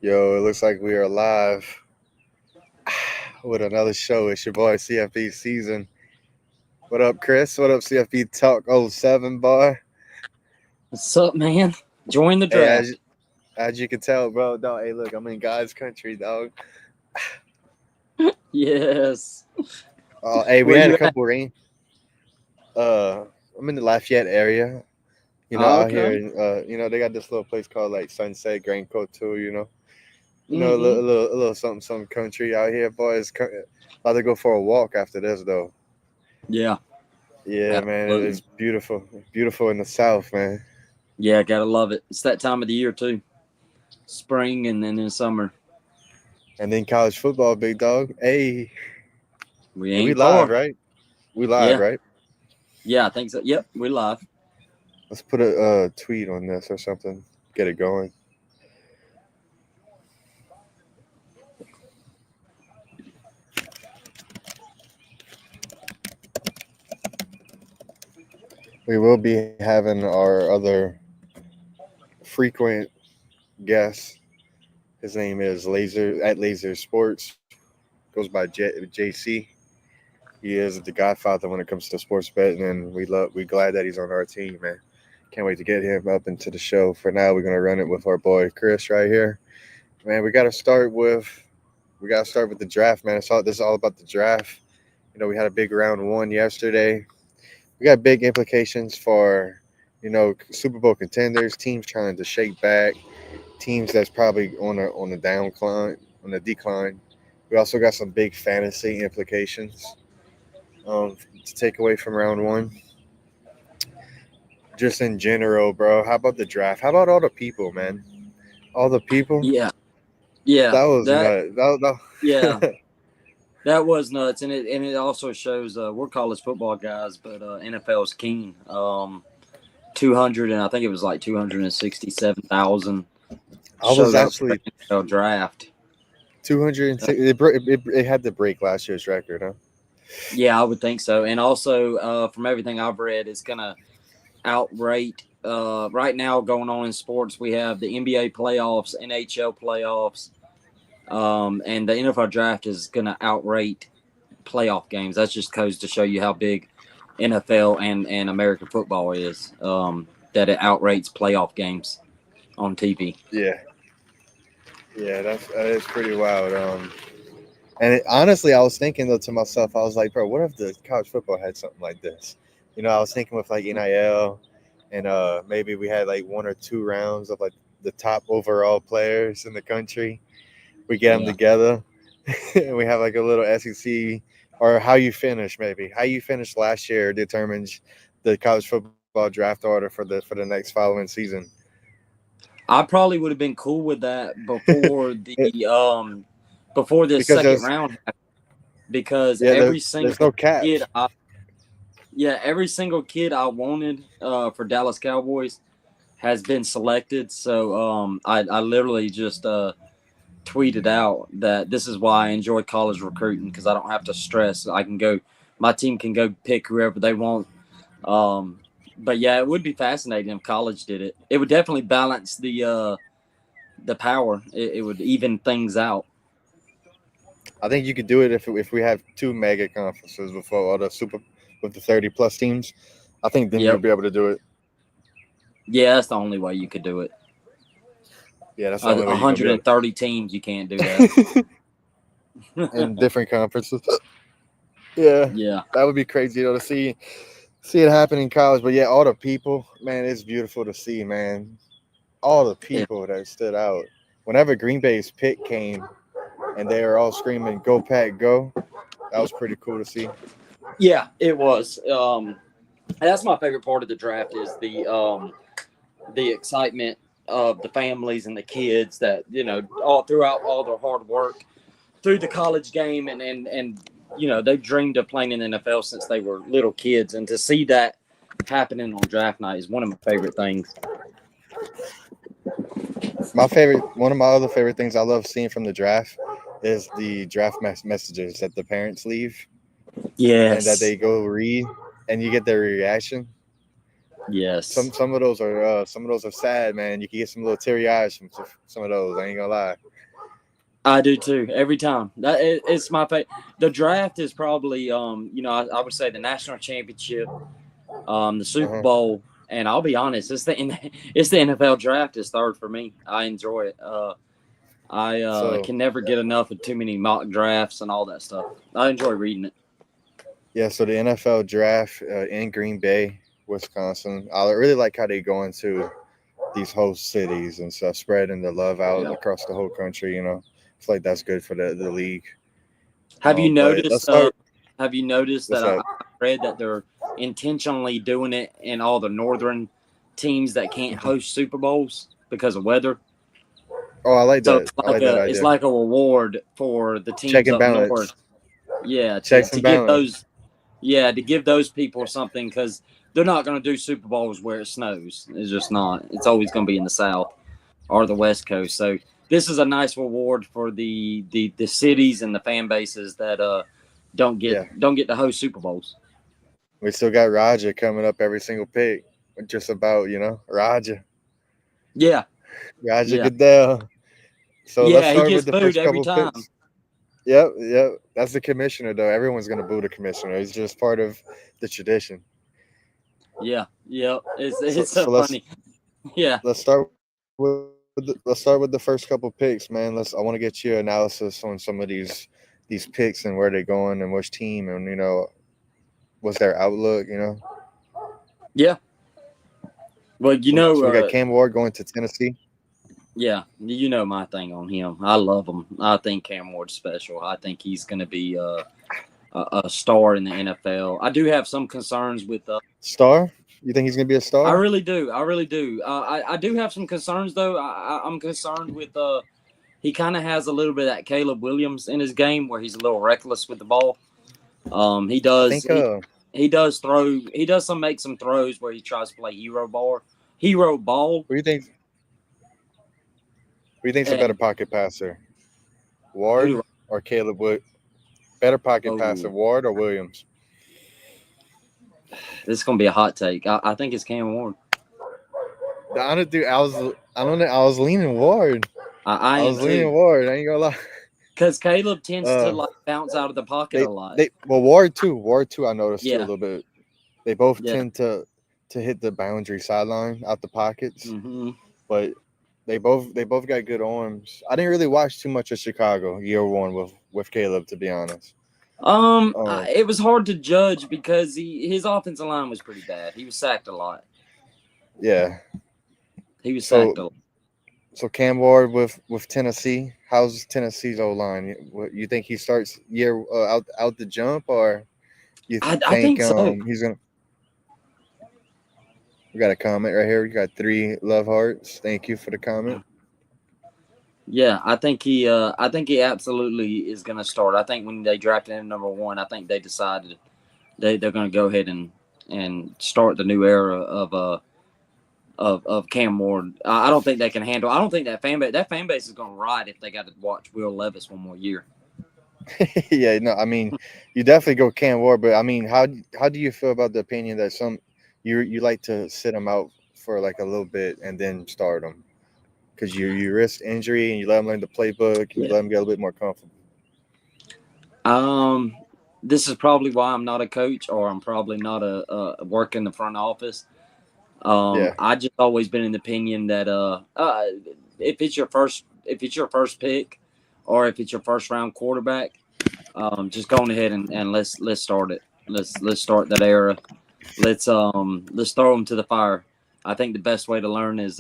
Yo, it looks like we are live with another show. It's your boy CFB Season. What up, Chris? What up, CFB Talk '07, boy? What's up, man? Join the Hey, draft. as you can tell, bro, dog, hey, look, I'm in God's country, dog. Yes. Hey, we Where had a you at? couple rain. Uh, I'm in the Lafayette area, Oh, out here. okay. They got this little place called like Sunset Grand Coteau, Mm-hmm. a little something, some country out here, boys. About to go for a walk after this, though. Yeah, Yeah, man, it's absolutely. beautiful, beautiful in the South, man. Yeah, gotta love it. It's that time of the year too. Spring and then in summer. And then college football, big dog. Hey, We hey, we ain't live, far. right? We live, Yeah. right? Yeah, I think so. Yep, we live. Let's put a tweet on this or something. Get it going. We will be having our other frequent guest. His name is Laser Sports. Goes by JC. He is the godfather when it comes to sports betting, and we glad that he's on our team, man. Can't wait to get him up into the show. For now, we're gonna run it with our boy Chris right here. Man, we gotta start with the draft, man. This is all about the draft. We had a big round one yesterday. We got big implications for, Super Bowl contenders, teams trying to shake back, teams that's probably on a decline. We also got some big fantasy implications to take away from round one. Just in general, bro. How about the draft? How about all the people, man? All the people. Yeah. Yeah. That was That nuts. yeah. That was nuts. And it also shows we're college football guys, but NFL's king. 200 and I think it was like 267,000 I was showed up for the actually NFL draft. 206. It had to break last year's record, huh? Yeah, I would think so. And also, from everything I've read, it's going to outrate. Right now, going on in sports, we have the NBA playoffs, NHL playoffs, and the NFL draft is going to outrate playoff games. That just goes to show you how big NFL and American football is. That it outrates playoff games on TV. Yeah, yeah, that is pretty wild. Honestly, I was thinking though to myself, I was like, bro, what if the college football had something like this? I was thinking with like NIL, and maybe we had like one or two rounds of like the top overall players in the country. We get them Yeah. together, and we have like a little SEC or how you finish. Maybe how you finished last year determines the college football draft order for the next following season. I probably would have been cool with that It, before this because second there's round because yeah, there's no kid caps. I, every single kid I wanted for Dallas Cowboys has been selected. So I literally just tweeted out that this is why I enjoy college recruiting because I don't have to stress. I can go, my team can go pick whoever they want. Um, but yeah, it would be fascinating if college did it. It would definitely balance the power. It would even things out. I think you could do it if we have two mega conferences before all the super with the 30 plus teams. I think then you'll Yep. be able to do it. Yeah, that's the only way you could do it. Yeah, that's the only way you're gonna be able 130 teams, you can't do that. to. In different conferences. Yeah, Yeah. that would be crazy though to see it happen in college. But yeah, all the people, man, it's beautiful to see, man. All the It, people that stood out. Whenever Green Bay's pick came and they were all screaming, "Go Pack, go!" That was pretty cool to see. yeah, it was. That's my favorite part of the draft is the excitement of the families and the kids that all throughout all their hard work through the college game and they've dreamed of playing in the NFL since they were little kids, and to see that happening on draft night is one of my favorite things. One of my other favorite things I love seeing from the draft is the messages that the parents leave and that Yes. they go read and you get their reaction. Yes, Some of those are sad, man. You can get some little teary eyes from some of those. I ain't gonna lie. I do too. Every time it's my favorite. The draft is probably I would say the national championship, the Super Uh-huh. Bowl, and I'll be honest, it's the NFL draft is third for me. I enjoy it. I So can never get enough of too many mock drafts and all that stuff. I enjoy reading it. yeah, so the NFL draft in Green Bay, Wisconsin. I really like how they go into these host cities and stuff, spreading the love out Yeah. across the whole country. I feel like that's good for the league. Have you But let's noticed? start. Have you noticed What's that that? I read that they're intentionally doing it in all the northern teams that can't Mhm. host Super Bowls because of weather? Oh, I like So that. I like that it's idea. like a reward for the Check teams and up north. balance. Yeah, Checks to and give balance. those people something because they're not going to do Super Bowls where it snows. It's just not. It's always going to be in the South or the West Coast. So this is a nice reward for the cities and the fan bases that Yeah, don't get to host Super Bowls. we still got Roger coming up every single pick. Just about Yeah, Roger yeah, Goodell. So let's yeah. He start gets with the booed first every couple time. picks. Yep, yep. That's the commissioner, though. Everyone's gonna boo the commissioner. It's just part of the tradition. Yeah, yeah. So, It's so so let's funny. Yeah, let's start let's start with the first couple picks, man. I want to get your analysis on some of these picks and where they're going and which team and what's their outlook. yeah. Well, So we got Cam Ward going to Tennessee. yeah, you know my thing on him. I love him. I think Cam Ward's special. I think he's going to be a star in the NFL. I do have some concerns with. Star? You think he's gonna be a I star? really do. I really do. I do have some concerns though. I'm concerned with. He kind of has a little bit of that Caleb Williams in his game where he's a little reckless with the ball. He I does. think. He does throw. He does make some throws where he tries to play hero ball. Who do you think? Who do you think's a better And pocket passer, who Ward do? or Caleb? Better pocket passer, Oh, Ward or Williams? this is gonna be a hot take. I think it's Cam Ward. The honest dude, I don't know. I was leaning Ward. I I am was leaning too. Ward. I ain't gonna lie. Because Caleb tends to Uh, like bounce out of the pocket a lot. well Ward too. Ward too. I noticed too a Yeah, little bit. They both yeah. tend to hit the boundary sideline out the pockets, hmm but they both got good arms. I didn't really watch too much of Chicago year one with Caleb, to be honest. Um, it was hard to judge because his offensive line was pretty bad. He was sacked a lot. yeah. He was So sacked a lot. so Cam Ward with Tennessee. How's Tennessee's O line? You think he starts year out the jump, or you I think think so. he's gonna? We got a comment right here. We got 3 love hearts. Thank you for the comment. Yeah, I think he absolutely is going to start. I think when they drafted him number one, I think they decided they're going to go ahead and start the new era of Cam Ward. I don't think they can handle. I don't think that fan base is going to ride if they got to watch Will Levis one more year. Yeah, no, I mean, you definitely go Cam Ward, but I mean, how do you feel about the opinion that you like to sit him out for like a little bit and then start him because you risk injury and you let him learn the playbook, you Yeah. let him get a little bit more comfortable. This is probably why I'm not a coach or I'm probably not a work in the front office. Yeah, I just always been in the opinion that if it's your first pick or if it's your first round quarterback, just go on ahead and let's start it. Let's start that era. Let's throw them to the fire. I think the best way to learn is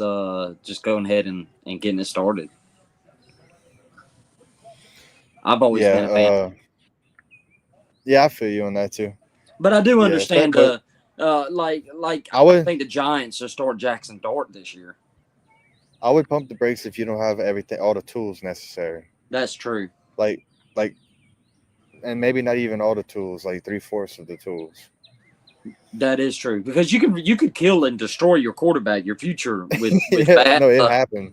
just going ahead and getting it started. I've always been yeah, a fan, yeah. I feel you on that too. but I do Yeah, understand. but Like I I would think the Giants should start Jackson Dart this year. I would pump the brakes if you don't have everything, all the tools necessary. That's true. Like like, and maybe not even all the tools, like 3/4 of the tools. That is true because you could kill and destroy your quarterback, your future with Yeah, bad no, it luck. happened.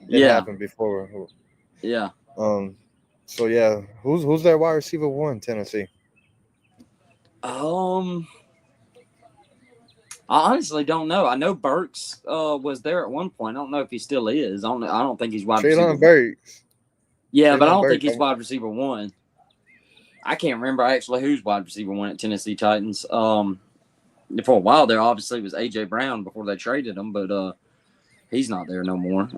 It Yeah, happened before. yeah. Um, so yeah, who's their wide receiver one? Tennessee. Um, I honestly don't know. I know Burks was there at one point. I don't know if he still is. I don't think he's wide receiver. Treylon Burks. Yeah, but I Treylon don't think Burks. he's wide receiver 1. I can't remember actually who's wide receiver 1 at Tennessee Titans. For a while there, obviously it was AJ Brown before they traded him, but he's not there no more.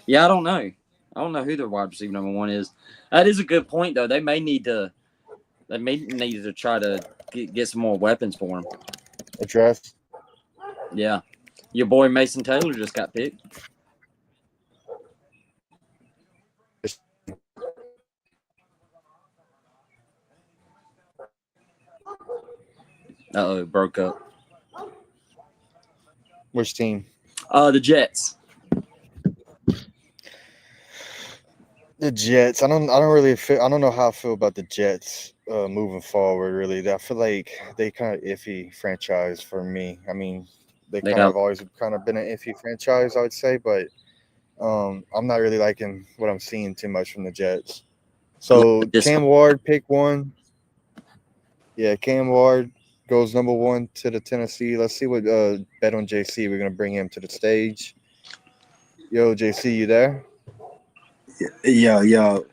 Yeah, I don't know. I don't know who their wide receiver number 1 is. That is a good point though. They may need to try to get some more weapons for him. Address. Yeah. Your boy Mason Taylor just got picked. Uh-oh, it broke up. Which team? The Jets. The Jets. I don't really feel. I don't know how I feel about the Jets moving forward. Really, I feel like they kind of iffy franchise for me. I mean, they kind of always kind of been an iffy franchise, I would say, but I'm not really liking what I'm seeing too much from the Jets. So Cam Ward, pick 1. Yeah, Cam Ward goes number 1 to the Tennessee. Let's see what Bet on JC. We're gonna bring him to the stage. Yo, JC, you there? Yo.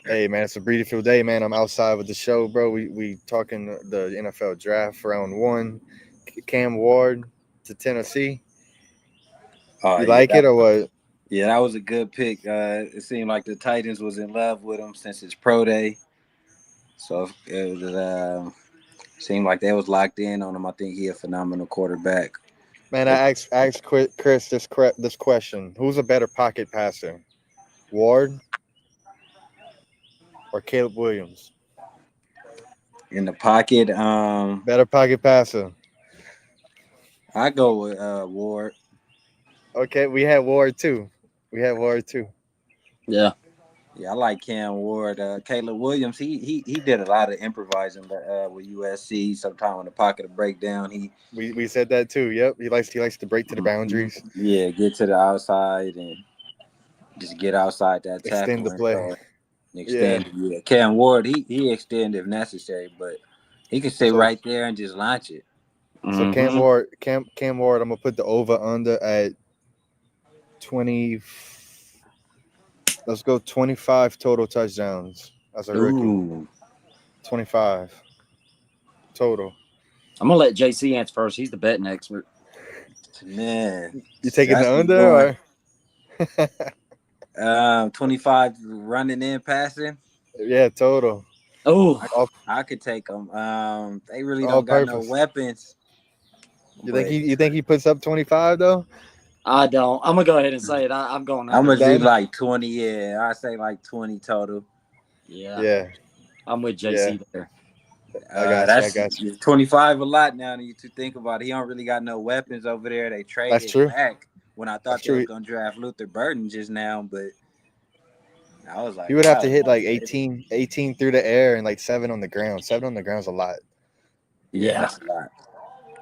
Hey man, it's a beautiful day, man. I'm outside with the show, bro. We talking the NFL draft round 1. Cam Ward to Tennessee. You like it or what? Yeah, that was a good pick. It seemed like the Titans was in love with him since his pro day, so it was seemed like they was locked in on him. I think he a phenomenal quarterback. Man, I asked Chris this question: who's a better pocket passer, Ward or Caleb Williams? In the pocket, better pocket passer. I go with Ward. Okay, we had Ward too. Yeah. Yeah, I like Cam Ward. Caleb Williams, he did a lot of improvising with USC. Sometime in the pocket of breakdown, we said that too. Yep, he likes to break to the boundaries. Yeah, get to the outside and just get outside that tackle. Extend the play. Extend. Yeah. Cam Ward, he extend if necessary, but he can stay right there and just launch it. So Cam Ward, I'm gonna put the over under at 20. Let's go 25 total touchdowns as a rookie. 25 total. I'm gonna let JC answer first. He's the betting expert. Man, you taking the under or 25 running in passing? Yeah, total. Oh, I could take them. They really don't got no weapons. You think he puts up 25 though? I don't. I'm gonna go ahead and say it. I'm going. I'm gonna do like 20. Yeah, I say like 20 total. Yeah. I'm with JC there. I got you. 25 a lot now that you think about it. He don't really got no weapons over there. They traded back when I thought they were gonna draft Luther Burden just now, but I was like, he would have to hit like 18 through the air and like 7 on the ground. 7 on the ground is a lot. Yeah, that's a lot.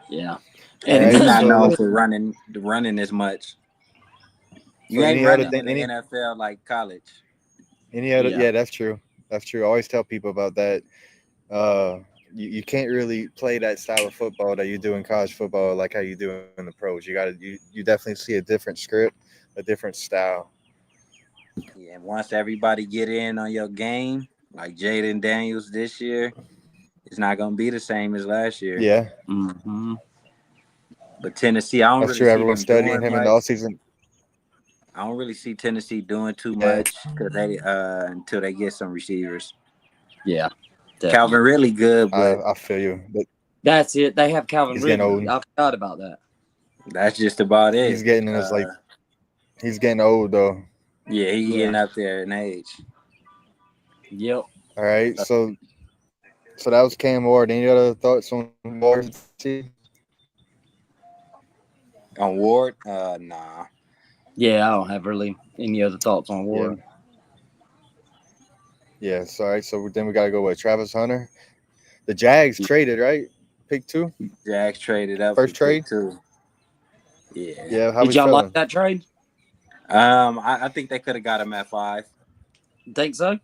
Yeah. And he's not known for running as much. You ain't running in the NFL like college. Any other? Yeah, that's true. That's true. I always tell people about that. You can't really play that style of football that you do in college football like how you do in the pros. You definitely see a different script, a different style. Yeah, and once everybody get in on your game, like Jaden Daniels this year, it's not gonna be the same as last year. Yeah. Mm-hmm. But Tennessee, I don't really see everyone's studying him in the offseason. I don't really see Tennessee doing too much because they until they get some receivers. Yeah. Definitely. Calvin really good, but I feel you. But that's it. They have Calvin Ridley. I forgot about that. That's just about it. He's getting in his he's getting old though. Yeah, he's getting up there in age. Yep. All right. So that was Cam Ward. Any other thoughts on Ward? On Ward? Nah. Yeah, I don't have really any other thoughts on Ward. Yeah. Sorry. So then we gotta go with Travis Hunter. The Jags traded, right? Pick 2. Jags traded up. First trade too. Yeah. Yeah. How did y'all like that trade? I think they could have got him at 5. Think so?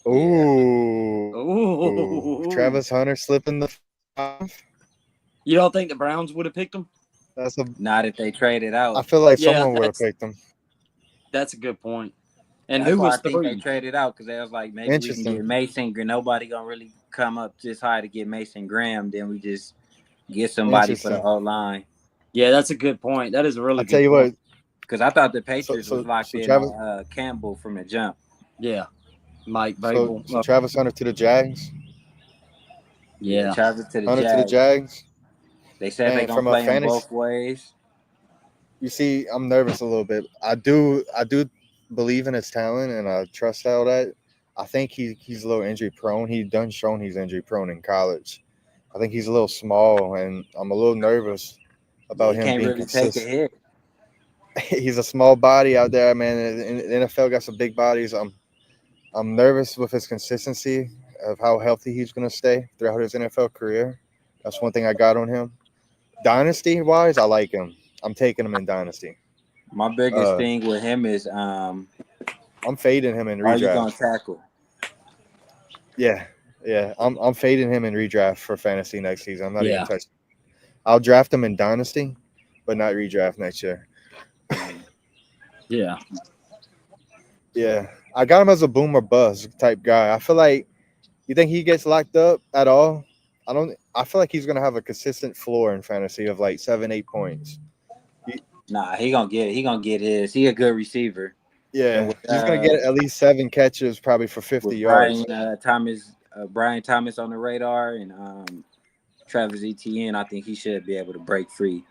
Ooh. Ooh. Travis Hunter slipping the 5. You don't think the Browns would have picked him? Not if they traded out. I feel like someone would have picked him. That's a good point. And that's who was I think they traded out because they was like, maybe we can get Mason. Nobody gonna really come up this high to get Mason Graham. Then we just get somebody for the whole line. Yeah, that's a good point. That is a really I'll good tell you point. What. Because I thought the Patriots was locked in on Campbell from the jump. Yeah. Mike Babel. So Travis Hunter to the Jags? Yeah. Travis to the Hunter Jags. to the Jags. They said they're going to play him both ways. You see, I'm nervous a little bit. I do believe in his talent, and I trust all that. I think he's a little injury prone. He's done shown he's injury prone in college. I think he's a little small, and I'm a little nervous about him being consistent. Take a hit. He's a small body out there, man. And the NFL got some big bodies. I'm nervous with his consistency of how healthy he's going to stay throughout his NFL career. That's one thing I got on him. Dynasty-wise, I like him. I'm taking him in Dynasty. My biggest thing with him is I'm fading him in redraft. Are you going to tackle? Yeah. I'm fading him in redraft for fantasy next season. I'm not even touching him. I'll draft him in Dynasty, but not redraft next year. Yeah. Yeah. I got him as a boom or bust type guy. I feel like you think he gets locked up at all? I feel like he's gonna have a consistent floor in fantasy of like 7-8 points. Nah, he gonna get his. He a good receiver. Yeah, with, he's gonna get at least 7 catches, probably for 50 yards. Brian Thomas on the radar, and Travis Etienne. I think he should be able to break free.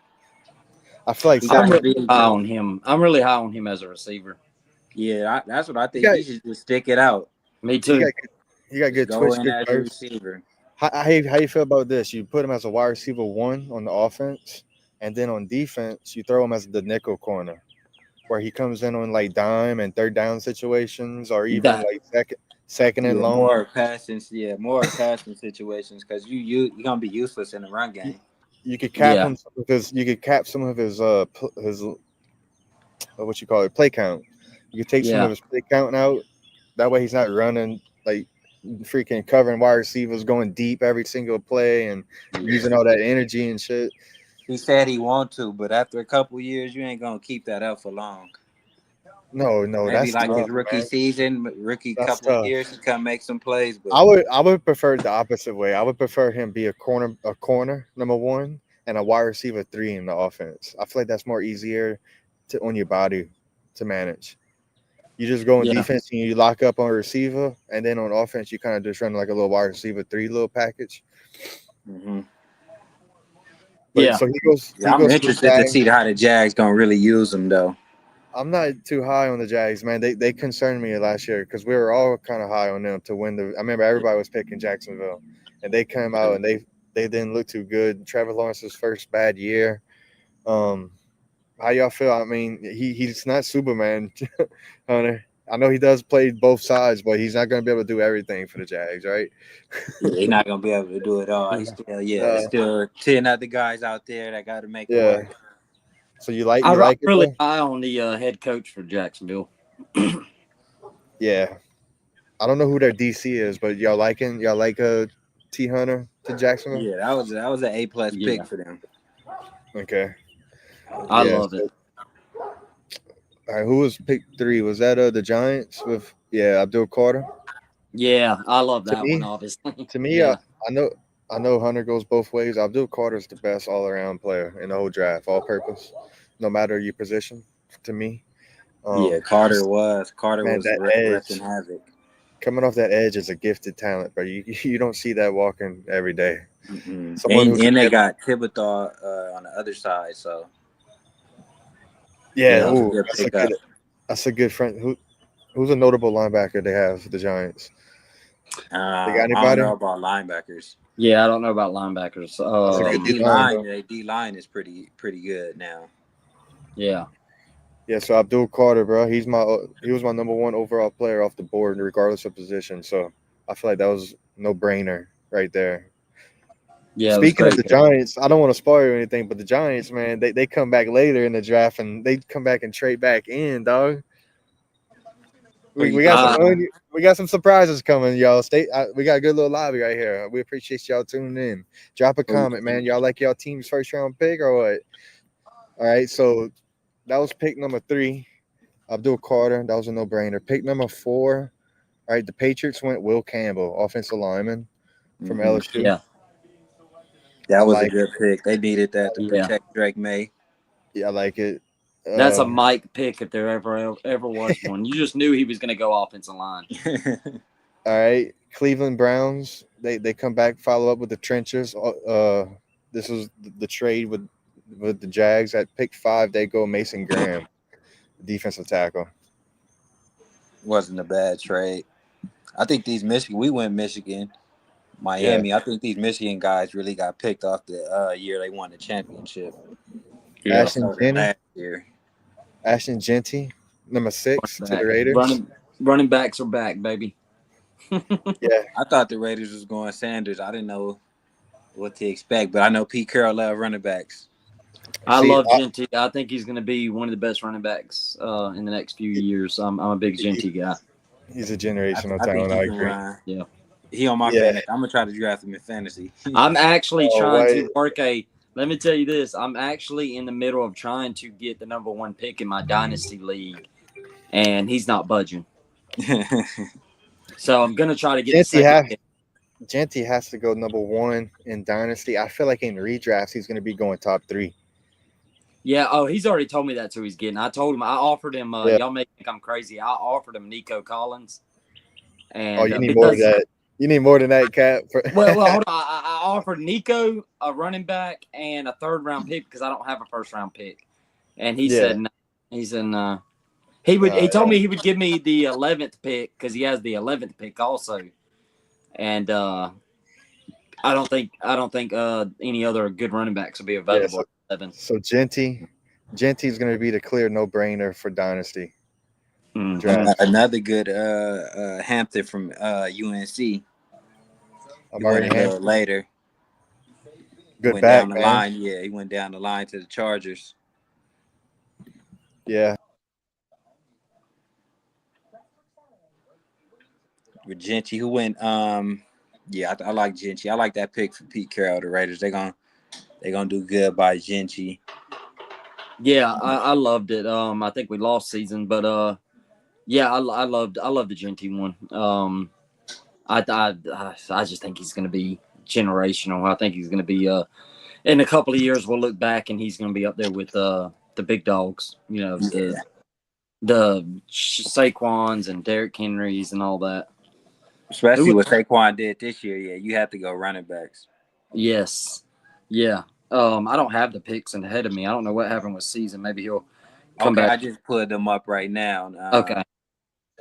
I feel like I'm really high on him. I'm really high on him as a receiver. Yeah, that's what I think. He should just stick it out. Me too. He got good twitch, good burst. How you feel about this? You put him as a wide receiver 1 on the offense, and then on defense, you throw him as the nickel corner, where he comes in on like dime and third down situations, or even like second and long. More passing situations because you're gonna be useless in the run game. You could cap him because you could cap some of his what you call it, play count. You could take some of his play count out. That way he's not running like freaking covering wide receivers, going deep every single play and using all that energy and shit. He said he want to, but after a couple years, you ain't gonna keep that up for long. No, maybe that's like tough, his rookie season, couple of years, he come make some plays. But I would prefer the opposite way. I would prefer him be a corner number 1 and a wide receiver 3 in the offense. I feel like that's more easier on your body to manage. You just go on defense and you lock up on a receiver, and then on offense you kind of just run like a little wide receiver 3 little package. Mm-hmm. So he goes. I'm interested to see how the Jags gonna really use him though. I'm not too high on the Jags, man. They concerned me last year because we were all kind of high on them to win I remember everybody was picking Jacksonville, and they came out and they didn't look too good. Trevor Lawrence's first bad year. How y'all feel? I mean, he's not Superman, Hunter. I know he does play both sides, but he's not going to be able to do everything for the Jags, right? He's not going to be able to do it all. He's still 10 other guys out there that got to make it work. So I'm really high on the head coach for Jacksonville. Yeah, I don't know who their DC is, but y'all like T Hunter to Jacksonville? Yeah, that was an A+ pick for them. Okay. I love it. All right, who was pick 3? Was that the Giants with Abdul Carter? Yeah, I love that one. Obviously, to me, I know Hunter goes both ways. Abdul Carter's the best all-around player in the whole draft, all-purpose, no matter your position. To me, Carter was wrecking havoc. Coming off that edge is a gifted talent, but you don't see that walking every day. Mm-hmm. And they got Thibodeau on the other side, so. Yeah, that's a good friend. Who's a notable linebacker they have for the Giants? They got anybody? I don't know about linebackers. Yeah, I don't know about linebackers. Their D-line is pretty good now. Yeah. Yeah, so Abdul Carter, bro, he was my number 1 overall player off the board, regardless of position. So I feel like that was no-brainer right there. Yeah. Speaking of the Giants, I don't want to spoil anything, but the Giants, man, they come back later in the draft and they come back and trade back in, dog. We got some surprises coming, y'all. We got a good little lobby right here. We appreciate y'all tuning in. Drop a comment, man. Y'all like y'all team's first round pick or what? All right, so that was pick number 3. Abdul Carter. That was a no-brainer. Pick number 4. All right, the Patriots went Will Campbell, offensive lineman from LSU. Yeah, that was a good pick. They needed that to protect Drake May. Yeah, I like it. That's a Mike pick if there ever was one. You just knew he was going to go offensive line. All right, Cleveland Browns. They come back, follow up with the trenches. This was the trade with the Jags at pick 5. They go Mason Graham, defensive tackle. Wasn't a bad trade. I think these we went Michigan, Miami. Yeah. I think these Michigan guys really got picked off the year they won the championship. Yeah, Ashton Jeanty, number 6 to the Raiders. Running backs are back, baby. Yeah, I thought the Raiders was going Sanders. I didn't know what to expect, but I know Pete Carroll loved running backs. I love Jeanty. I think he's going to be one of the best running backs in the next few years. I'm a big Jeanty guy. He's a generational talent. I agree. Yeah, he on my fantasy. I'm gonna try to draft him in fantasy. I'm actually trying to work Let me tell you this. I'm actually in the middle of trying to get the number 1 pick in my dynasty league, and he's not budging. So I'm gonna try to get Jeanty has to go number 1 in dynasty. I feel like in redrafts he's gonna be going top 3. Yeah. Oh, he's already told me that's who he's getting. I told him. I offered him. Y'all may think I'm crazy. I offered him Nico Collins. And you need more than that. You need more than that, Cap. well, hold on. I offered Nico a running back and a 3rd round pick because I don't have a 1st round pick. And he said no. He said no. He told me he would give me the 11th pick because he has the 11th pick also. And I don't think any other good running backs will be available. So Jeanty's going to be the clear no-brainer for dynasty. Another good Hampton from UNC. I'm already Hampton later. Good back, down the line. Yeah, he went down the line to the Chargers. Yeah. With Jeanty, who went I like Jeanty. I like that pick for Pete Carroll, the Raiders. They're gonna do good by Jeanty. Yeah, I loved it. I think we lost season, but I love the Jeanty one. I just think he's gonna be generational. I think he's gonna be in a couple of years we'll look back and he's gonna be up there with the big dogs. You know, the Saquons and Derrick Henrys and all that. Especially what Saquon did this year, you have to go running backs. Yes. Yeah. I don't have the picks ahead of me. I don't know what happened with season. Maybe he'll come back. I just put them up right now. Okay.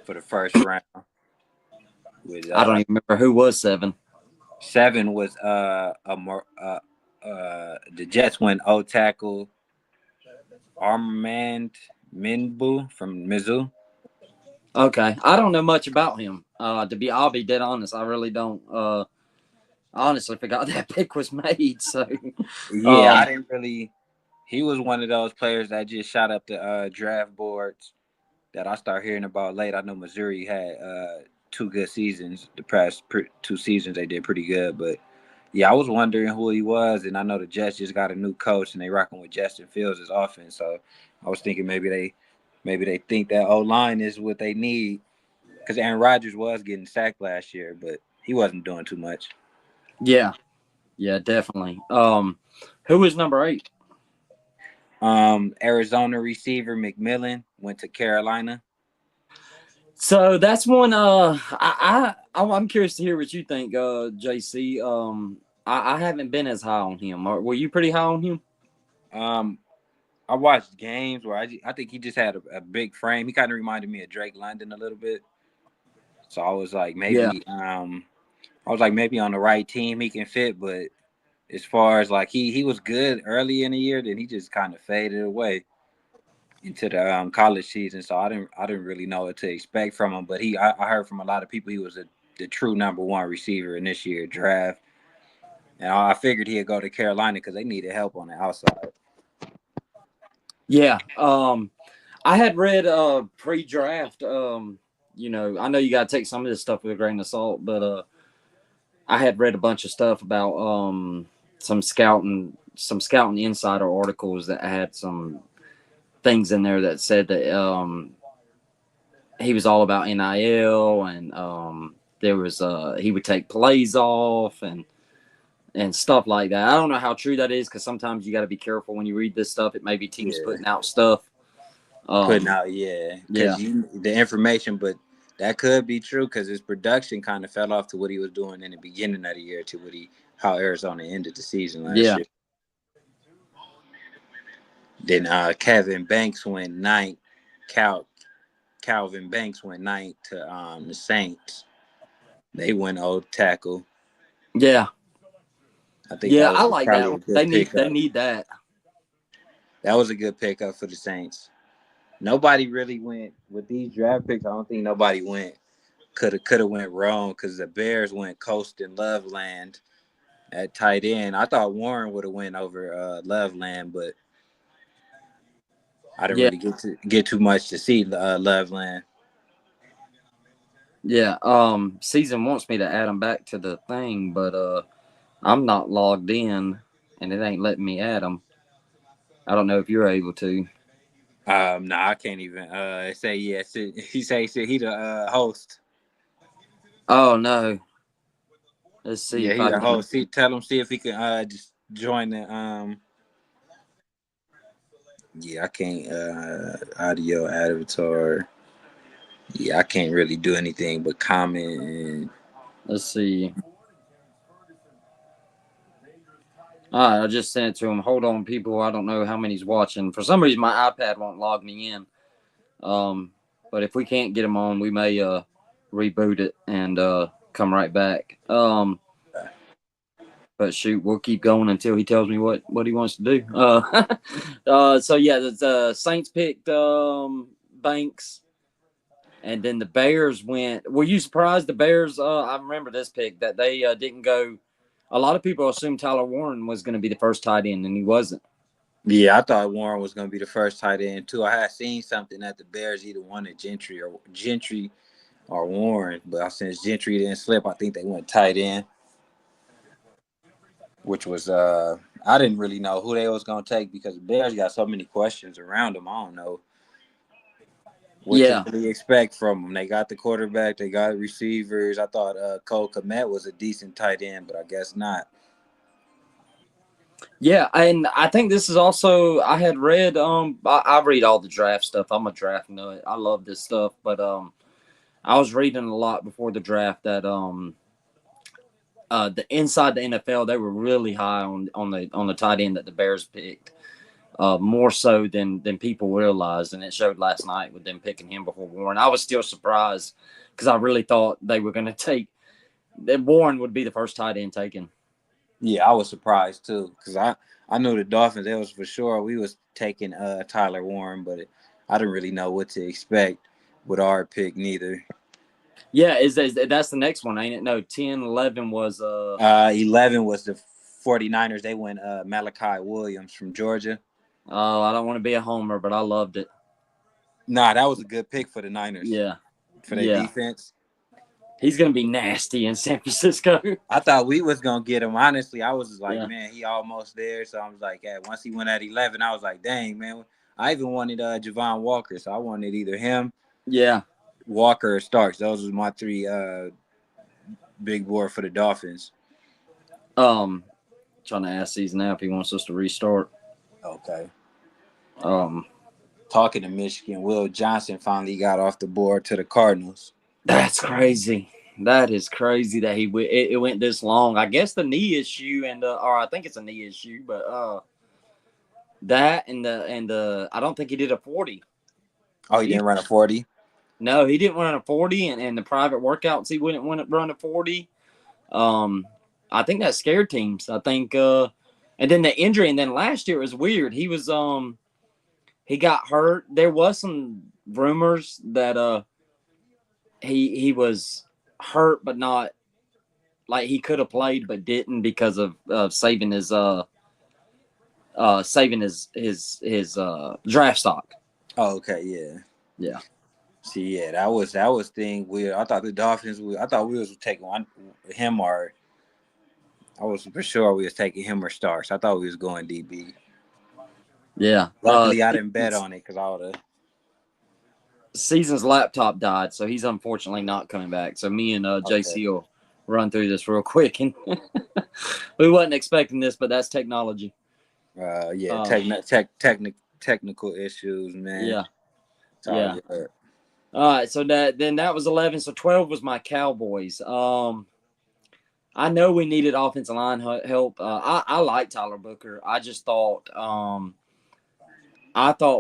For the 1st round. I don't even remember who was 7. 7 was the Jets went tackle Armand Minbu from Mizzou. Okay, I don't know much about him. I'll be dead honest. I really don't. I honestly forgot that pick was made. So I didn't really. He was one of those players that just shot up the draft boards that I start hearing about late. I know Missouri had 2 good seasons. The past 2 seasons they did pretty good, but I was wondering who he was, and I know the Jets just got a new coach and they rocking with Justin Fields' offense. So I was thinking maybe they think that O-line is what they need because Aaron Rodgers was getting sacked last year, but he wasn't doing too much. Yeah, definitely. Who was number 8? Arizona receiver McMillan went to Carolina. So that's one. I'm curious to hear what you think, JC. I haven't been as high on him. Were you pretty high on him? I watched games where I think he just had a big frame. He kind of reminded me of Drake London a little bit. So I was like, maybe on the right team he can fit, but as far as like he was good early in the year, then he just kind of faded away into the college season. So I didn't really know what to expect from him. But I heard from a lot of people he was the true number 1 receiver in this year's draft. And I figured he'd go to Carolina because they needed help on the outside. Yeah. I had read pre-draft I know you got to take some of this stuff with a grain of salt, but I had read a bunch of stuff about some scouting insider articles that had some things in there that said that he was all about NIL, and there was he would take plays off and stuff like that. I don't know how true that is, because sometimes you got to be careful when you read this stuff. It may be teams putting out stuff. Putting out, the information, but that could be true because his production kind of fell off to what he was doing in the beginning of the year to how Arizona ended the season last year. Then Kevin Banks went ninth. Calvin Banks went ninth to the Saints. They went old tackle. Yeah. I think I like that one. They need that. That was a good pickup for the Saints. Nobody really went with these draft picks. I don't think nobody could have went wrong, because the Bears went Colston Loveland at tight end. I thought Warren would have went over Loveland, but I didn't really get too much to see Loveland. Yeah. Season wants me to add him back to the thing, but I'm not logged in, and it ain't letting me add him. I don't know if you're able to. No, I can't even say yes. He say he the host. Oh no. Let's see. Yeah, he the host. Tell him, see if he can just join the Yeah, I can't audio avatar. Yeah, I can't really do anything but comment and let's see. All right, I just sent it to him. Hold on, people. I don't know how many's watching. For some reason, my iPad won't log me in. But if we can't get him on, we may reboot it and come right back. But shoot, we'll keep going until he tells me what he wants to do. So yeah, the Saints picked Banks, and then the Bears went. Were you surprised the Bears? I remember this pick that they didn't go. A lot of people assumed Tyler Warren was going to be the first tight end, and he wasn't. Yeah, I thought Warren was going to be the first tight end too. I had seen something that the Bears either wanted Gentry or Warren, but since Gentry didn't slip, I think they went tight end, which was I didn't really know who they was going to take, because the Bears got so many questions around them. I don't know what to really expect from them. They got the quarterback, they got receivers. I thought Cole Kmet was a decent tight end, but I guess not. Yeah, and I think this is also, I had read, I read all the draft stuff. I'm a draft nut. I love this stuff, but I was reading a lot before the draft that the inside the NFL, they were really high on the tight end that the Bears picked, more so than people realized, and it showed last night with them picking him before Warren. I was still surprised, because I really thought they were going to take that Warren would be the first tight end taken. Yeah, I was surprised too, because I knew the Dolphins. It was for sure we was taking Tyler Warren, but I didn't really know what to expect with our pick neither. Yeah, that's the next one, ain't it? No, 10, 11 was 11 was the 49ers. They went Malachi Williams from Georgia. Oh, I don't want to be a homer, but I loved it. Nah, that was a good pick for the Niners. Yeah. For their defense. He's going to be nasty in San Francisco. I thought we was going to get him. Honestly, I was like, man, he almost there. So I was like, once he went at 11, I was like, dang, man. I even wanted Javon Walker. So I wanted either him, Walker, or Starks. Those were my three big board for the Dolphins. Trying to ask these now if he wants us to restart. Okay. Talking to Michigan, Will Johnson finally got off the board to the Cardinals. That's crazy. That is crazy that it went this long. I guess the knee issue or I think it's a knee issue, but that and the I don't think he did a 40. Oh, he didn't run a 40? No, he didn't run a 40, and the private workouts he wouldn't run a 40. I think that scared teams. I think and then the injury, and then last year it was weird. He was he got hurt. There was some rumors that he was hurt, but not like he could have played but didn't because of saving his draft stock. Oh, okay, yeah. See, yeah, that was thing weird. I thought the Dolphins. I thought we was taking him or I was for sure we was taking him or Starks. I thought we was going DB. Yeah. Luckily, I didn't bet on it because I would have. Season's laptop died, so he's unfortunately not coming back. So me and JC will run through this real quick. And we wasn't expecting this, but that's technology. Technical issues, man. Yeah. Yeah. All right, so that was 11. So 12 was my Cowboys. I know we needed offensive line help. I like Tyler Booker. I just thought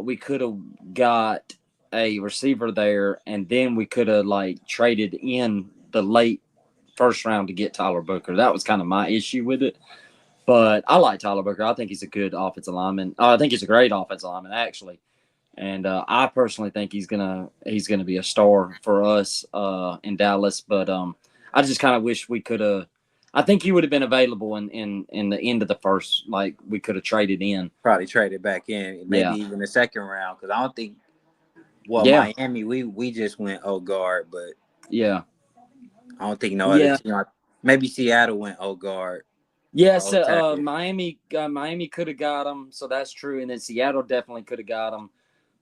we could have got a receiver there, and then we could have traded in the late first round to get Tyler Booker. That was kind of my issue with it. But I like Tyler Booker. I think he's a good offensive lineman. I think he's a great offensive lineman, actually. And I personally think he's gonna be a star for us in Dallas. But I just kind of wish we could have. I think he would have been available in the end of the first. We could have traded in. Probably traded back in, maybe even the second round. Because I don't think. Well, Miami, we just went guard, but yeah, I don't think other team. Maybe Seattle went guard. Yeah, so Miami could have got him, so that's true, and then Seattle definitely could have got him.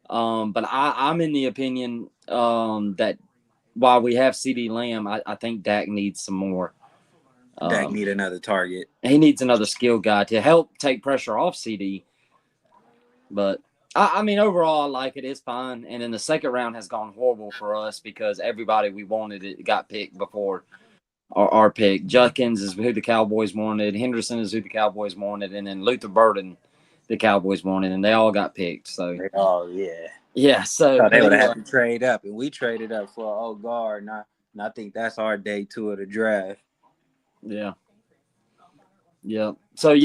But I'm in the opinion that while we have CeeDee Lamb, I think Dak needs some more. Dak need another target. He needs another skill guy to help take pressure off CD. But I mean, overall, I like it. It's fine. And then the second round has gone horrible for us because everybody we wanted it got picked before our pick. Judkins is who the Cowboys wanted. Henderson is who the Cowboys wanted, and then Luther Burden, the Cowboys wanted, and they all got picked. So yeah. So they would have had to trade up, and we traded up for guard. And I think that's our day two of the draft. Yeah. So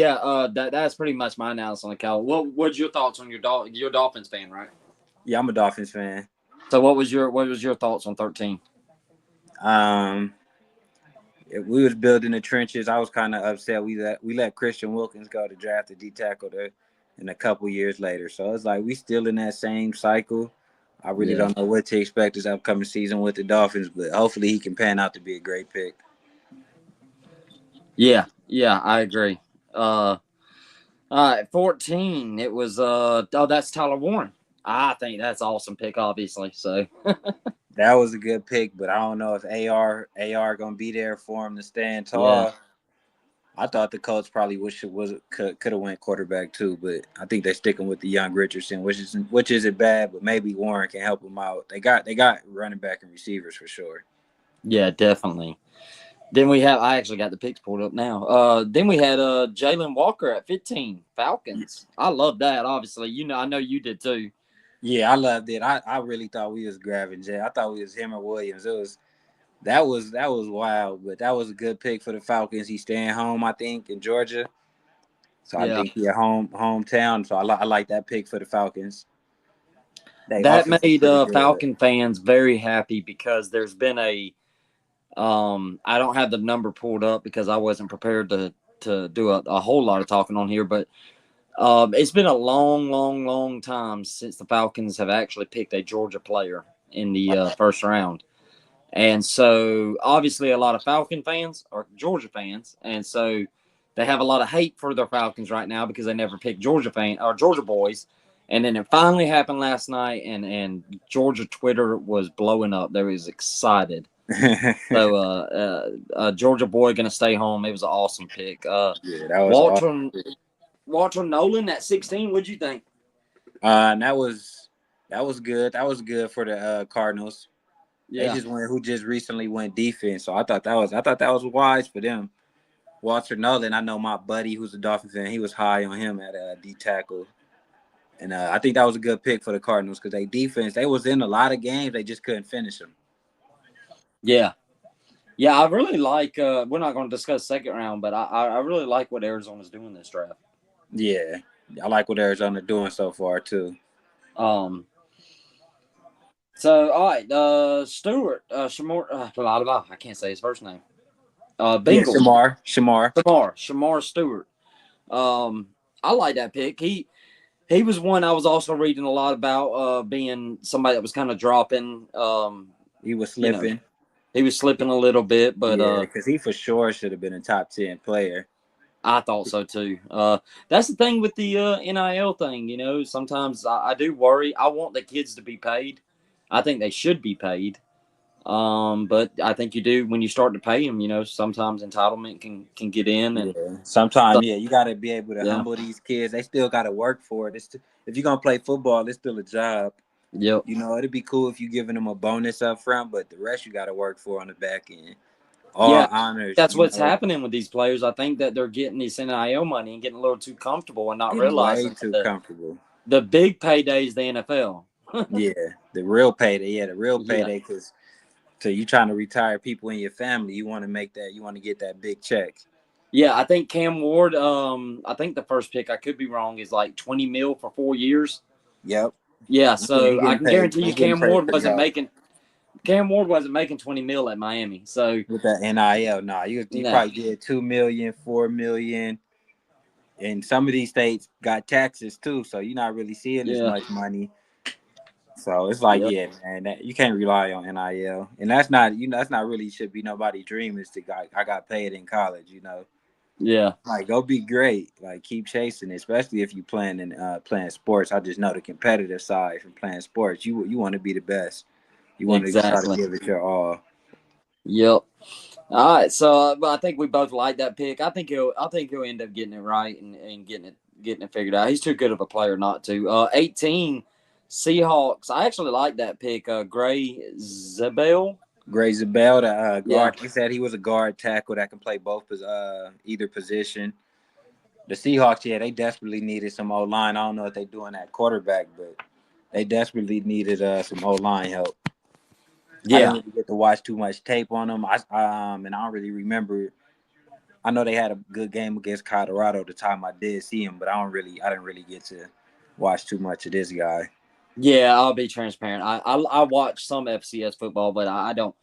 that's pretty much my analysis on the Cowboys. What's your thoughts on you're a Dolphins fan, right? Yeah, I'm a Dolphins fan. So what was your thoughts on 13? If we was building the trenches, I was kind of upset. We let Christian Wilkins go to draft a D tackle there, and a couple years later. So it's like we still in that same cycle. I really don't know what to expect this upcoming season with the Dolphins, but hopefully he can pan out to be a great pick. Yeah, I agree. All right, 14. It was that's Tyler Warren. I think that's an awesome pick, obviously. So that was a good pick, but I don't know if AR gonna be there for him to stand tall. Yeah. I thought the Colts probably could have went quarterback too, but I think they're sticking with the young Richardson, which isn't bad, but maybe Warren can help them out. They got running back and receivers for sure. Yeah, definitely. Then we have I actually got the picks pulled up now. Then we had Jalen Walker at 15, Falcons. I love that, obviously. I know you did too. Yeah, I loved it. I really thought we was grabbing Jay. I thought we was him or Williams. That was wild, but that was a good pick for the Falcons. He's staying home, I think, in Georgia. So I think he's hometown. So I like that pick for the Falcons. That made Falcon fans very happy because there's been a I don't have the number pulled up because I wasn't prepared to do a whole lot of talking on here, but it's been a long time since the Falcons have actually picked a Georgia player in the first round. And so obviously a lot of Falcon fans are Georgia fans. And so they have a lot of hate for their Falcons right now because they never picked Georgia boys. And then it finally happened last night and Georgia Twitter was blowing up. They was excited. So Georgia boy going to stay home. It was an awesome pick. That was Walter Nolan at 16. What'd you think? That was good. That was good for the Cardinals. Yeah. They just who just recently went defense. So I thought that was wise for them. Walter Nolan, I know my buddy who's a Dolphins fan, he was high on him at D tackle. And I think that was a good pick for the Cardinals because they defense, they was in a lot of games, they just couldn't finish them. Yeah. Yeah, I really like we're not going to discuss second round, but I really like what Arizona's doing this draft. Yeah. I like what Arizona doing so far too. So all right, Stewart, Shamar, I can't say his first name. Bengals. Shamar Stewart. I like that pick. He He was one I was also reading a lot about, being somebody that was kind of dropping. He was slipping. You know, he was slipping a little bit, but because he for sure should have been a top 10 player. I thought so too. That's the thing with the NIL thing. You know, sometimes I do worry. I want the kids to be paid. I think they should be paid. But I think you do when you start to pay them. You know, sometimes entitlement can get in, and sometimes you got to be able to humble these kids. They still got to work for it. If you're gonna play football, it's still a job. Yep. You know, it'd be cool if you giving them a bonus up front, but the rest you got to work for on the back end. All honors. That's what's happening with these players. I think that they're getting this NIL money and getting a little too comfortable and not realizing way too comfortable. The big payday is the NFL. The real payday. Yeah, the real payday, because so you trying to retire people in your family, you want to make that, you want to get that big check. Yeah, I think Cam Ward, I think the first pick, I could be wrong, is like $20 million for 4 years. Yep. Yeah, so I can guarantee you Cam Ward wasn't making $20 million at Miami. So with that NIL, you probably did $2 million, $4 million. And some of these states got taxes too, so you're not really seeing as much money. So it's like, man, you can't rely on NIL, and that's not really should be nobody's dream is to I got paid in college, you know. Yeah. Like, go be great. Like, keep chasing it, especially if you playing sports. I just know the competitive side from playing sports. You want to be the best. You want to try to give it your all. Yep. All right. So, I think we both like that pick. I think he'll end up getting it right and getting it figured out. He's too good of a player not to. 18 Seahawks. I actually like that pick. Gray Zabel. The guard. He said he was a guard tackle that can play both either position. The Seahawks, they desperately needed some O-line. I don't know if they're doing that quarterback, but they desperately needed some O-line help. Yeah. I didn't really get to watch too much tape on them. And I don't really remember. I know they had a good game against Colorado the time I did see him, but I didn't really get to watch too much of this guy. Yeah, I'll be transparent. I watch some FCS football, but I don't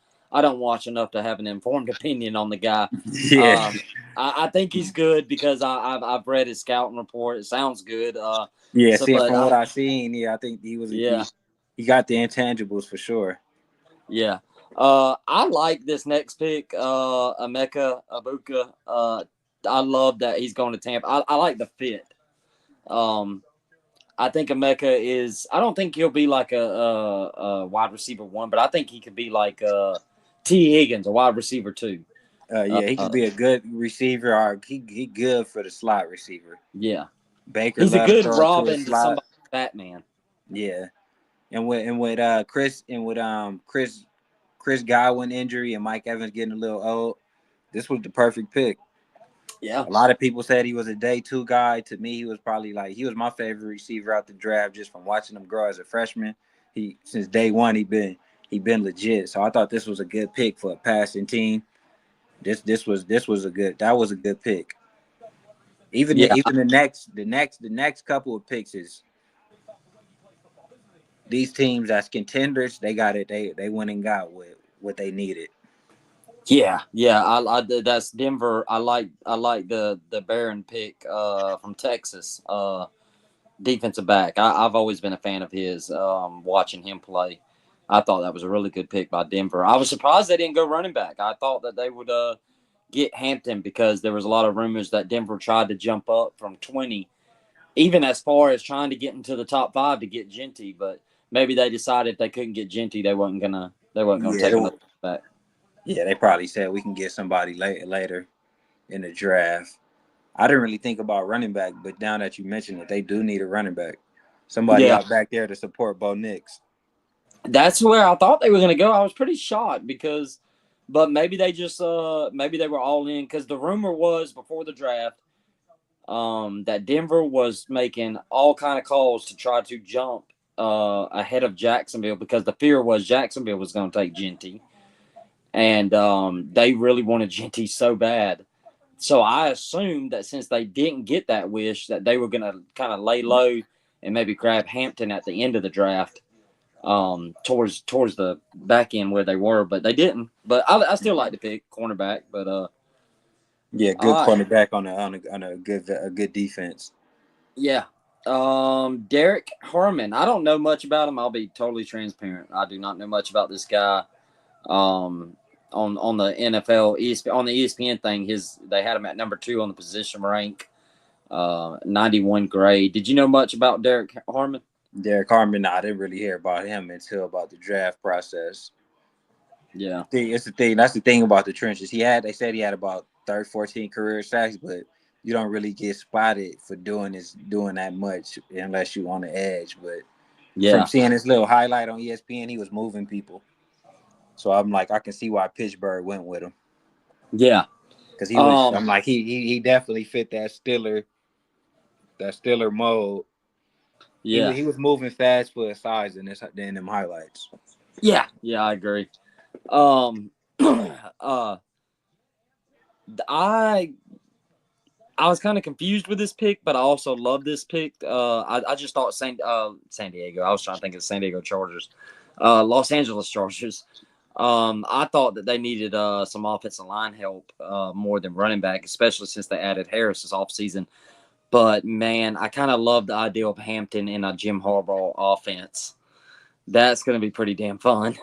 watch enough to have an informed opinion on the guy. Yeah, I think he's good because I've read his scouting report. It sounds good. From what I've seen, I think he was. Yeah, he got the intangibles for sure. Yeah, I like this next pick, Emeka Egbuka. I love that he's going to Tampa. I like the fit. I think Emeka is. I don't think he'll be like a wide receiver 1, but I think he could be like T. Higgins, a wide receiver 2. He could be a good receiver, or he good for the slot receiver. Yeah, Baker. He's a good Robin to somebody Batman. Yeah, and with Chris Godwin injury and Mike Evans getting a little old, this was the perfect pick. Yeah. A lot of people said he was a day 2 guy. To me, he was probably he was my favorite receiver out the draft just from watching him grow as a freshman. Since day 1 he been legit. So I thought this was a good pick for a passing team. That was a good pick. Even the next couple of picks is these teams that's contenders, they got it. They went and got what they needed. Yeah. I that's Denver. I like the Barron pick from Texas, defensive back. I've always been a fan of his. Watching him play, I thought that was a really good pick by Denver. I was surprised they didn't go running back. I thought that they would get Hampton because there was a lot of rumors that Denver tried to jump up from 20, even as far as trying to get into the top 5 to get Genty. But maybe they decided if they couldn't get Genty, they weren't gonna take another back. Yeah, they probably said we can get somebody later in the draft. I didn't really think about running back, but now that you mentioned it, they do need a running back. Somebody out back there to support Bo Nix. That's where I thought they were going to go. I was pretty shocked but maybe they just maybe they were all in because the rumor was before the draft that Denver was making all kind of calls to try to jump ahead of Jacksonville because the fear was Jacksonville was going to take Genty. And they really wanted Genty so bad. So I assumed that since they didn't get that wish, that they were going to kind of lay low and maybe grab Hampton at the end of the draft towards the back end where they were. But they didn't. But I still like to pick cornerback. But good cornerback on a good defense. Yeah. Derek Harmon. I don't know much about him. I'll be totally transparent. I do not know much about this guy. On the NFL on the ESPN thing, they had him at number 2 on the position rank, 91 grade. Did you know much about Derek Harmon? Derek Harmon, I didn't really hear about him until about the draft process. Yeah, it's the thing. That's the thing about the trenches. They said he had about 14 career sacks, but you don't really get spotted for doing that much unless you on the edge. But from seeing his little highlight on ESPN, he was moving people. So I'm like, I can see why Pittsburgh went with him. Yeah, because he was. I'm like, he definitely fit that Stiller mold. Yeah, he was moving fast for his size in them highlights. Yeah, I agree. I was kind of confused with this pick, but I also love this pick. I just thought San Diego. I was trying to think of San Diego Chargers, Los Angeles Chargers. I thought that they needed some offensive line help more than running back, especially since they added Harris this offseason. But, man, I kind of love the idea of Hampton in a Jim Harbaugh offense. That's going to be pretty damn fun.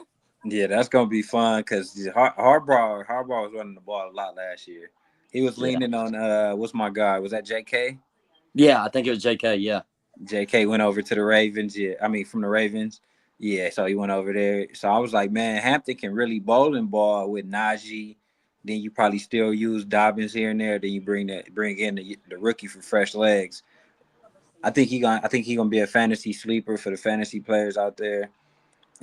Yeah, that's going to be fun because Harbaugh was running the ball a lot last year. He was leaning on, what's my guy? Was that J.K.? Yeah, I think it was J.K., yeah. J.K. went over to the Ravens. Yeah, I mean, from the Ravens. Yeah, so he went over there. So I was like, man, Hampton can really bowling ball with Najee. Then you probably still use Dobbins here and there. Then you bring in the rookie for fresh legs. I think he gonna be a fantasy sleeper for the fantasy players out there.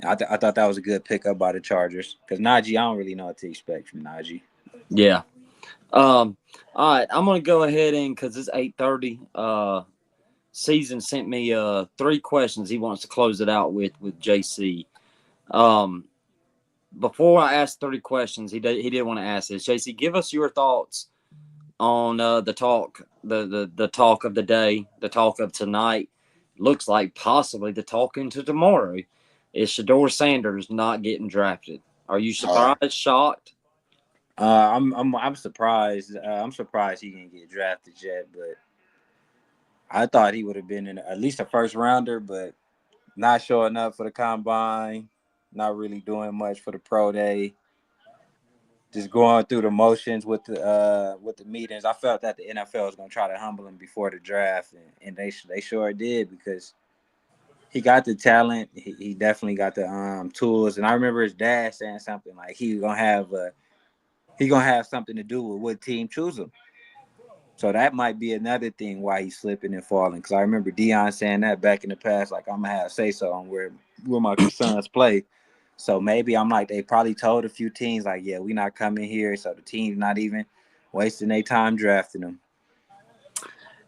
I thought that was a good pickup by the Chargers because Najee, I don't really know what to expect from Najee. Yeah. All right, I'm gonna go ahead and because it's 8:30. Season sent me 3 questions he wants to close it out with JC. Before I ask 30 questions, he did want to ask this. JC, give us your thoughts on the talk of the day, the talk of tonight. Looks like possibly the talk into tomorrow is Shedeur Sanders not getting drafted. Are you surprised, shocked? I'm surprised. I'm surprised he didn't get drafted yet, but I thought he would have been in at least a first rounder, but not showing up for the combine, not really doing much for the pro day. Just going through the motions with the meetings. I felt that the NFL was gonna try to humble him before the draft, and they sure did because he got the talent. He definitely got the tools. And I remember his dad saying something like he gonna have something to do with what team choose him. So that might be another thing why he's slipping and falling. Because I remember Deion saying that back in the past, like I'm gonna have say so on where my sons play. So maybe I'm like they probably told a few teams like, yeah, we're not coming here. So the team's not even wasting their time drafting them.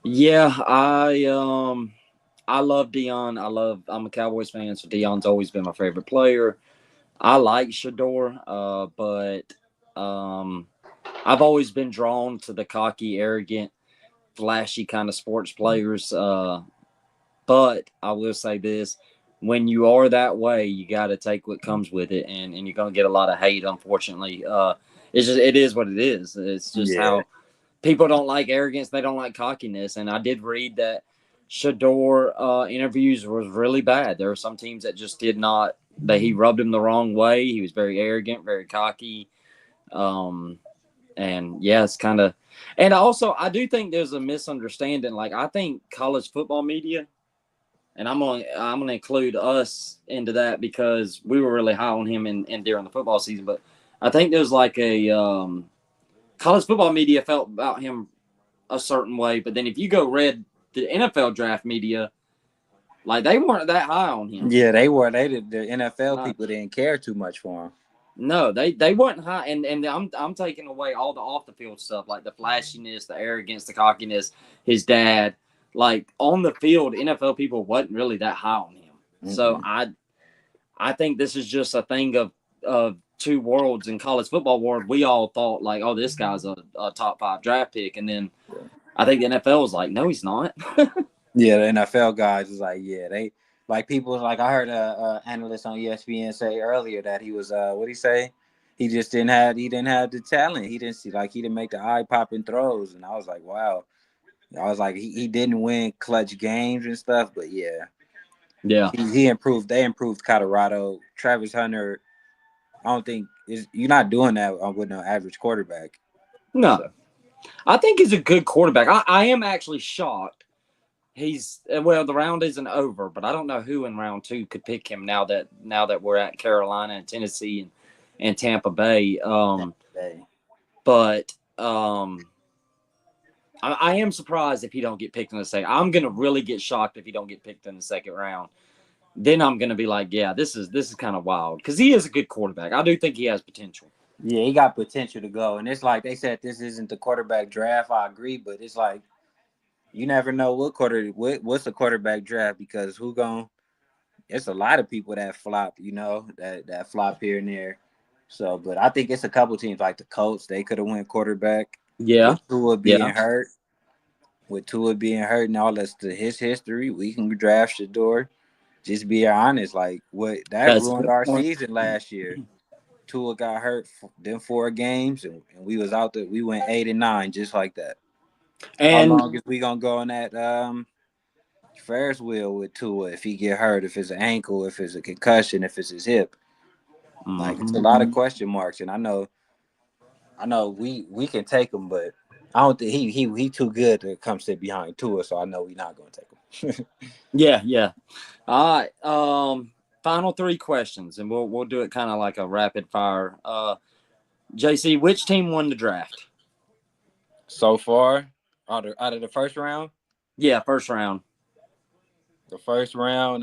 Yeah, I love Deion. I'm a Cowboys fan, so Deion's always been my favorite player. I like Shedeur, but I've always been drawn to the cocky, arrogant, flashy kind of sports players. But I will say this. When you are that way, you got to take what comes with it, and you're going to get a lot of hate, unfortunately. It is what it is. It's just how people don't like arrogance. They don't like cockiness. And I did read that Shedeur interviews was really bad. There were some teams that just did not, that he rubbed him the wrong way. He was very arrogant, very cocky. And yeah, it's kind of, and also I do think there's a misunderstanding. Like I think college football media, and I'm gonna include us into that because we were really high on him in during the football season. But I think there's like a college football media felt about him a certain way, but then if you go read the NFL draft media, like they weren't that high on him. Yeah, they were. The NFL people didn't care too much for him. No, they weren't high, and I'm taking away all the off the field stuff, like the flashiness, the arrogance, the cockiness. His dad, like on the field, NFL people wasn't really that high on him. Mm-hmm. So I think this is just a thing of two worlds in college football world. We all thought like, oh, this guy's a top 5 draft pick, and then I think the NFL was like, no, he's not. Yeah, the NFL guys was like, yeah, they like people like I heard a analyst on ESPN say earlier that he was what he say? He just didn't have the talent. He didn't make the eye popping throws, and I was like, wow. I was like, he didn't win clutch games and stuff, but yeah, he improved. They improved Colorado. Travis Hunter, I don't think you're not doing that with no average quarterback. No, so. I think he's a good quarterback. I am actually shocked. The round isn't over, but I don't know who in round 2 could pick him now that we're at Carolina and Tennessee and Tampa Bay. But I am surprised if he don't get picked in the second. I'm gonna really get shocked if he don't get picked in the second round. Then I'm gonna be like, yeah, this is kind of wild because he is a good quarterback. I do think he has potential. Yeah, he got potential to go, and it's like they said this isn't the quarterback draft. I agree, but it's like you never know what's the quarterback draft because it's a lot of people that flop, that flop here and there. So, but I think it's a couple teams like the Colts. They could have went quarterback. Yeah, with Tua being hurt. With Tua being hurt and all that's to his history, we can draft Shedeur. Just be honest, like that ruined our season last year. Tua got hurt them 4 games, and we was out there. We went 8-9 just like that. And how long is we gonna go on that Ferris wheel with Tua if he get hurt, if it's an ankle, if it's a concussion, if it's his hip? Like it's a lot of question marks, and I know we can take him, but I don't think he too good to come sit behind Tua, so I know we're not gonna take him. Yeah. All right. Final 3 questions, and we'll do it kind of like a rapid fire. JC, which team won the draft so far out of the first round? Yeah, first round. The first round,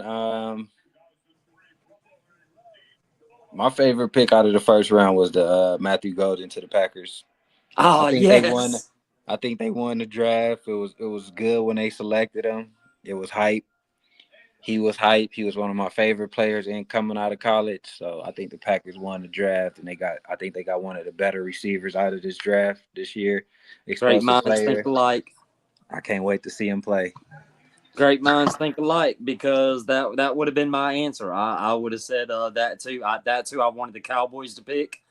my favorite pick out of the first round was the Matthew Golden to the Packers. Oh, yes. I think they won the draft. It was good when they selected him. It was hype. He was hype. He was one of my favorite players coming out of college. So I think the Packers won the draft, and I think they got one of the better receivers out of this draft this year. Great minds think alike. I can't wait to see him play. Great minds think alike because that would have been my answer. I would have said that too. That's who I wanted the Cowboys to pick.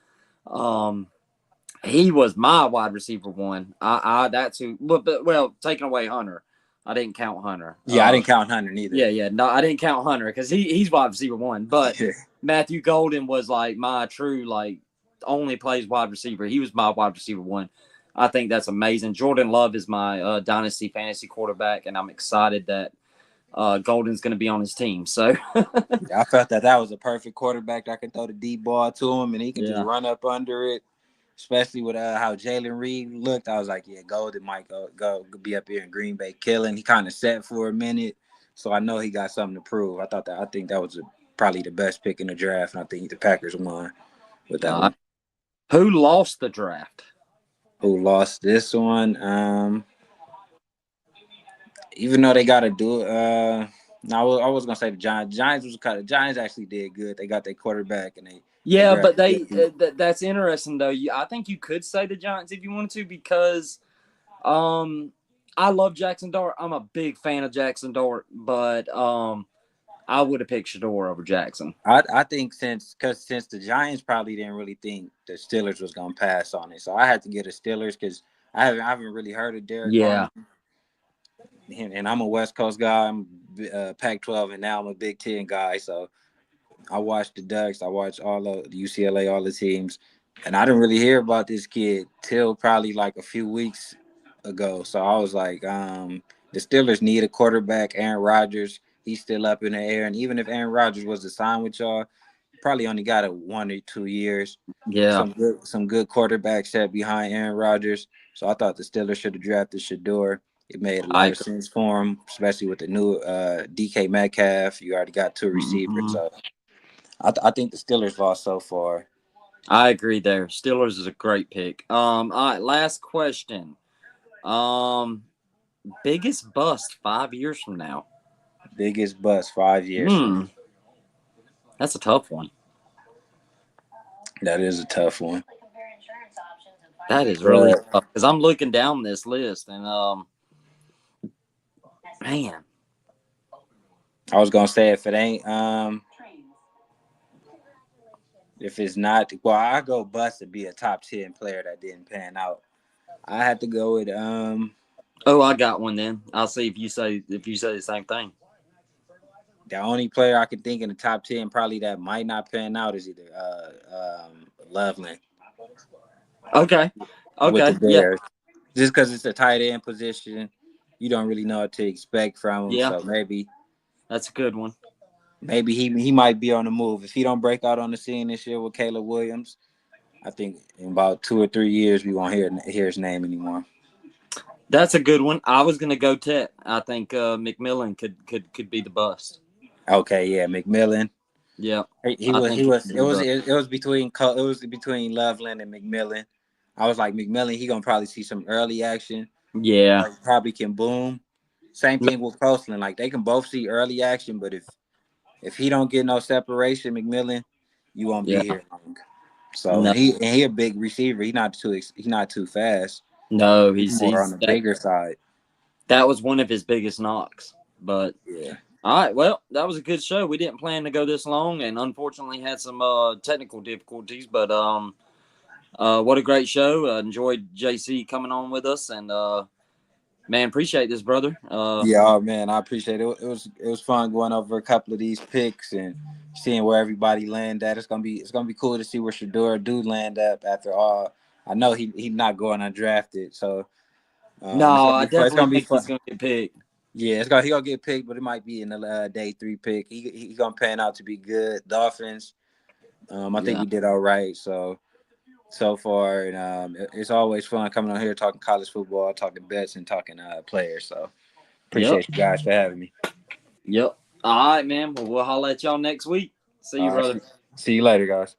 He was my wide receiver 1. That's who. Well, taking away Hunter. I didn't count Hunter. Yeah, I didn't count Hunter neither. Yeah. No, I didn't count Hunter because he's wide receiver 1. But Matthew Golden was like my true only plays wide receiver. He was my wide receiver 1. I think that's amazing. Jordan Love is my dynasty fantasy quarterback, and I'm excited that Golden's going to be on his team. So I felt that was a perfect quarterback. I could throw the deep ball to him, and he can just run up under it. Especially with how Jalen Reed looked, I was like, yeah, Golden might go be up here in Green Bay killing. He kind of sat for a minute, so I know he got something to prove. I think that was probably the best pick in the draft, and I think the Packers won with that one. Who lost the draft? Who lost this one? Even though they got to do it, no, I was gonna say the Giants. Giants actually did good. They got their quarterback, and they. Yeah, but that's interesting though. I think you could say the Giants if you wanted to because I love Jackson Dart. I'm a big fan of Jackson Dart, but I would have picked Shedeur over Jackson. I think since the Giants probably didn't really think the Steelers was gonna pass on it, so I had to get the Steelers because I haven't really heard of Derek. Yeah. And I'm a West Coast guy. I'm Pac-12, and now I'm a Big Ten guy. So I watched the Ducks. I watched all of the UCLA, all the teams, and I didn't really hear about this kid till probably like a few weeks ago. So I was like, the Steelers need a quarterback. Aaron Rodgers, he's still up in the air, and even if Aaron Rodgers was to sign with y'all, probably only got 1 or 2 years. Yeah, some good quarterbacks set behind Aaron Rodgers. So I thought the Steelers should have drafted Shedeur. It made a lot of sense for him, especially with the new DK Metcalf. You already got 2 receivers, so I think the Steelers lost so far. I agree there. Steelers is a great pick. All right, last question. Biggest bust 5 years from now. Biggest bust 5 years from now. That's a tough one. That is a tough one. That is really tough because I'm looking down this list and man. I was gonna say if it ain't if it's not, well, I go bust to be a top 10 player that didn't pan out. I had to go with Oh, I got one then. I'll see if you say the same thing. The only player I can think in the top 10 probably that might not pan out is either Loveland. Okay. With the Bears. Yeah. Just because it's a tight end position, you don't really know what to expect from him. Yeah. So maybe that's a good one. Maybe he might be on the move. If he don't break out on the scene this year with Caleb Williams, I think in about 2 or 3 years we won't hear his name anymore. That's a good one. I was gonna go Tet. I think McMillan could be the bust. Okay, yeah, McMillan. Yeah, it was between Loveland and McMillan. I was like McMillan, he gonna probably see some early action. Yeah, probably can boom. Same thing with Coastland. Like they can both see early action, but if he don't get no separation, McMillan, you won't be here long. So he a big receiver. He's not too fast. No, he's more on the bigger side. That was one of his biggest knocks. But yeah. All right, well, that was a good show. We didn't plan to go this long, and unfortunately had some technical difficulties. But what a great show! Enjoyed JC coming on with us, and man, appreciate this, brother. Man, I appreciate it. It was fun going over a couple of these picks and seeing where everybody land at. It's gonna be cool to see where Shedeur do land up after all. I know he's not going undrafted, so no, I definitely think he's gonna get picked. Yeah, he gonna get picked, but it might be in the day 3 pick. He gonna pan out to be good. Dolphins. I think we did all right. So far, and it's always fun coming on here talking college football, talking bets, and talking players. So appreciate you guys for having me. Yep. All right, man. Well, we'll holler at y'all next week. See you, brother. See you later, guys.